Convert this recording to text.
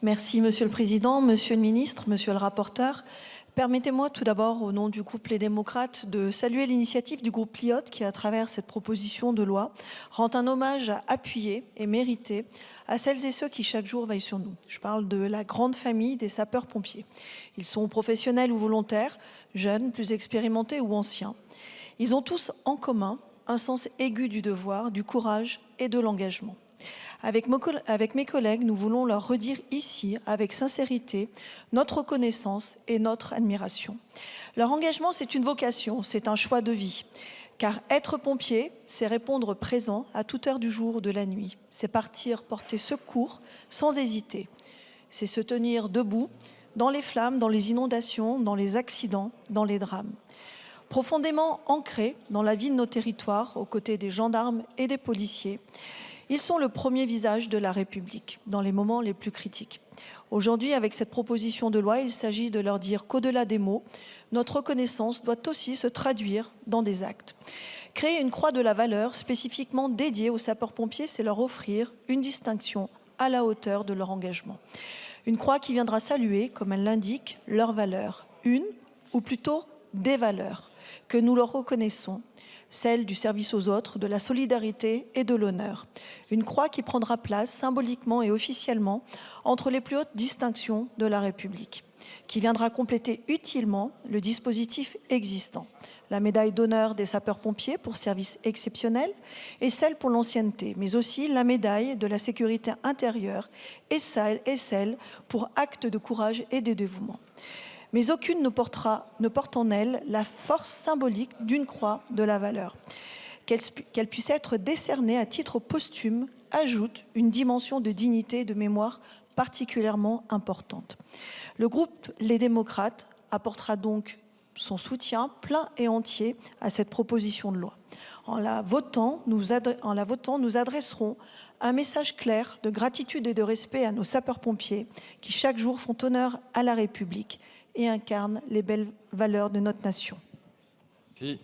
Merci, Monsieur le Président, Monsieur le Ministre, Monsieur le rapporteur. Permettez-moi tout d'abord, au nom du groupe Les Démocrates, de saluer l'initiative du groupe Lyotte qui, à travers cette proposition de loi, rend un hommage appuyé et mérité à celles et ceux qui chaque jour veillent sur nous. Je parle de la grande famille des sapeurs-pompiers. Ils sont professionnels ou volontaires, jeunes, plus expérimentés ou anciens. Ils ont tous en commun un sens aigu du devoir, du courage et de l'engagement. Avec mes collègues, nous voulons leur redire ici, avec sincérité, notre reconnaissance et notre admiration. Leur engagement, c'est une vocation, c'est un choix de vie. Car être pompier, c'est répondre présent à toute heure du jour ou de la nuit. C'est partir porter secours sans hésiter. C'est se tenir debout dans les flammes, dans les inondations, dans les accidents, dans les drames. Profondément ancrés dans la vie de nos territoires, aux côtés des gendarmes et des policiers, ils sont le premier visage de la République dans les moments les plus critiques. Aujourd'hui, avec cette proposition de loi, il s'agit de leur dire qu'au-delà des mots, notre reconnaissance doit aussi se traduire dans des actes. Créer une croix de la valeur spécifiquement dédiée aux sapeurs-pompiers, c'est leur offrir une distinction à la hauteur de leur engagement. Une croix qui viendra saluer, comme elle l'indique, leurs valeurs. Une, ou plutôt des valeurs, que nous leur reconnaissons. Celle du service aux autres, de la solidarité et de l'honneur. Une croix qui prendra place symboliquement et officiellement entre les plus hautes distinctions de la République, qui viendra compléter utilement le dispositif existant. La médaille d'honneur des sapeurs-pompiers pour service exceptionnel et celle pour l'ancienneté, mais aussi la médaille de la sécurité intérieure et celle pour acte de courage et de dévouement. Mais aucune ne porte en elle la force symbolique d'une croix de la valeur. Qu'elle puisse être décernée à titre posthume ajoute une dimension de dignité et de mémoire particulièrement importante. Le groupe Les Démocrates apportera donc son soutien plein et entier à cette proposition de loi. En la votant, nous adresserons un message clair de gratitude et de respect à nos sapeurs-pompiers qui chaque jour font honneur à la République et incarne les belles valeurs de notre nation. Merci.